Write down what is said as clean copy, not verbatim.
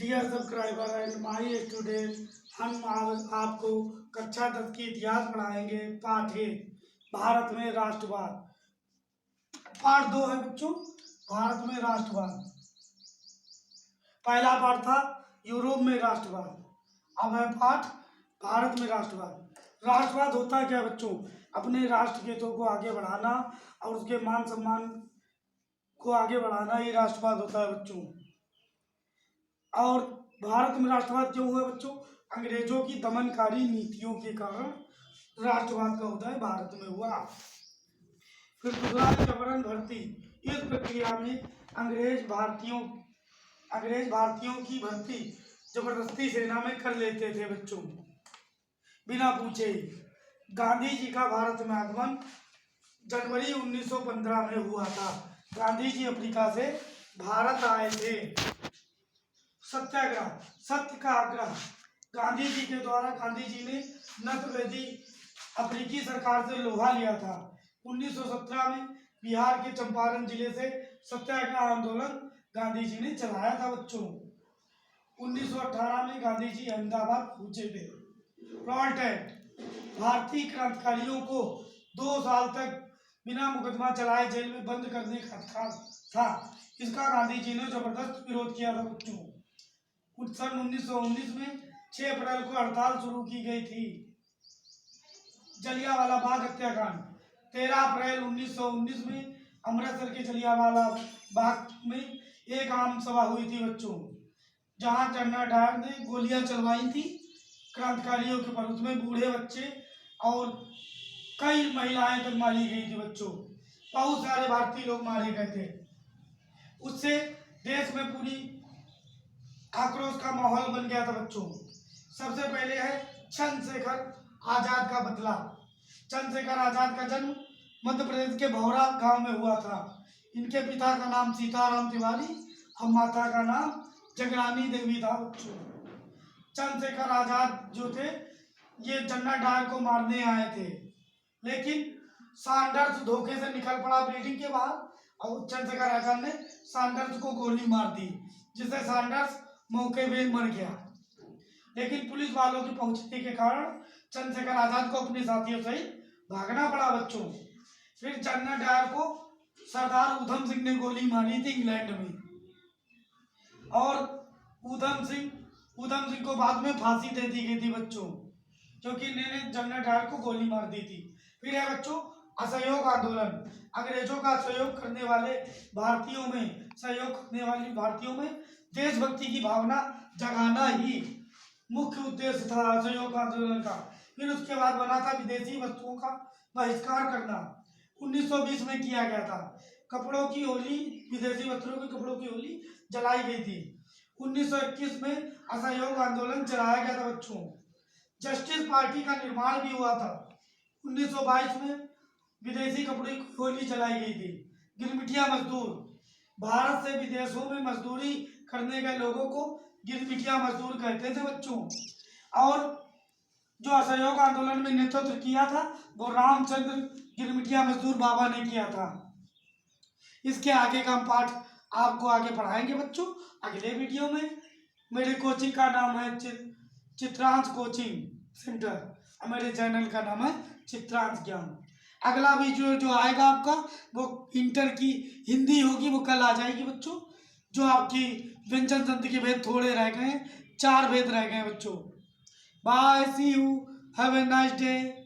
Dear subscriber and my student, हम आज आपको कक्षा 10 की इतिहास पढ़ाएंगे। पाठ 1 भारत में राष्ट्रवाद। पाठ 2 है बच्चों, भारत में राष्ट्रवाद। पहला पाठ था यूरोप में राष्ट्रवाद, अब है पाठ भारत में राष्ट्रवाद। राष्ट्रवाद होता है क्या बच्चों? अपने राष्ट्र के हितों को आगे बढ़ाना और उसके मान सम्मान को आगे बढ़ाना, ये राष्ट्रवाद होता है बच्चों। और भारत में राष्ट्रवाद क्यों हुआ बच्चों? अंग्रेजों की दमनकारी नीतियों के कारण राष्ट्रवाद का उदय भारत में हुआ। फिर दूसरा है जबरन भर्ती। इस प्रक्रिया में अंग्रेज भारतीयों की भर्ती जबरदस्ती सेना में कर लेते थे बच्चों, बिना पूछे। गांधी जी का भारत में आगमन जनवरी 1915 में हुआ था। गांधी जी अफ्रीका से भारत आए थे। सत्याग्रह, सत्य का आग्रह। गांधी जी के द्वारा गांधी जी ने नस्लवेदी अफ्रीकी सरकार से लोहा लिया था। 1917 में बिहार के चंपारण जिले से सत्याग्रह आंदोलन गांधी जी ने चलाया था बच्चों। 1918 में गांधी जी अहमदाबाद पहुंचे थे। रॉल्ट एक्ट, भारतीय क्रांतिकारियों को 2 साल तक बिना मुकदमा चलाए जेल में बंद करने का अधिकार था। इसका गांधी जी ने जबरदस्त विरोध किया था बच्चों। सन 1919 में 6 अप्रैल को हड़ताल शुरू की गई थी। जलियांवाला बाग हत्याकांड, 13 अप्रैल 1919 में अमृतसर के जलियांवाला बाग में एक आम सभा हुई थी बच्चों, जहां जनरल डायर ने गोलियां चलवाई थी क्रांतिकारियों के ऊपर। उसमें बूढ़े बच्चे और कई महिलाएं तक मारी गई थी बच्चों। बहुत सारे भारतीय लोग मारे गए थे। उससे देश में पूरी आक्रोश का माहौल बन गया था बच्चों। सबसे पहले है चंद्रशेखर आजाद का बदला। चंद्रशेखर आजाद का जन्म मध्य प्रदेश के भौरा गांव में हुआ था। इनके पिता का नाम सीताराम तिवारी और माता का नाम जगरानी देवी था बच्चों। चंद्रशेखर आजाद जो थे, ये जनरल डायर को मारने आए थे, लेकिन सैंडर्स धोखे से निकल पड़ा बिल्डिंग के बाहर और चंद्रशेखर आजाद ने सैंडर्स को गोली मार दी, जिससे सैंडर्स मौके पे मर गया। लेकिन पुलिस वालों के पहुंचने के कारण चंद्रशेखर आजाद को अपने साथियों सहित भागना पड़ा बच्चों। फिर जनरल डायर को सरदार उधम सिंह ने गोली मारी थी इंग्लैंड में, और उधम सिंह को बाद में फांसी दे दी गई थी बच्चों, क्योंकि इन्होंने जनरल डायर को गोली मार दी थी। फिर है बच्चों असहयोग आंदोलन। अंग्रेजों का सहयोग करने वाले भारतीयों में देशभक्ति की भावना जगाना ही मुख्य उद्देश्य था असहयोग आंदोलन का। फिर उसके बाद बना था विदेशी वस्तुओं का बहिष्कार करना। 1920 में किया गया था। कपड़ों की होली, विदेशी वस्त्रों के कपड़ों की होली जलाई गई थी। 1921 में असहयोग आंदोलन चलाया गया था बच्चों। जस्टिस पार्टी का निर्माण भी हुआ था। 1922 में विदेशी कपड़े की होली जलाई गई थी। गिरमिटिया मजदूर, भारत से विदेशों में मजदूरी करने गए लोगों को गिरमिटिया मजदूर कहते थे बच्चों। और जो असहयोग आंदोलन में नेतृत्व किया था वो रामचंद्र गिरमिटिया मजदूर बाबा ने किया था। इसके आगे का हम पाठ आपको आगे पढ़ाएंगे बच्चों अगले वीडियो में। मेरे कोचिंग का नाम है चित्रांश कोचिंग सेंटर, मेरे चैनल का नाम है चित्रांश ज्ञान। अगला वीडियो जो आएगा आपका वो इंटर की हिंदी होगी, वो कल आ जाएगी बच्चों। जो आपकी व्यंजन तंत्र के भेद थोड़े रह गए हैं, 4 भेद रह गए बच्चों। Bye, see you, have a nice day.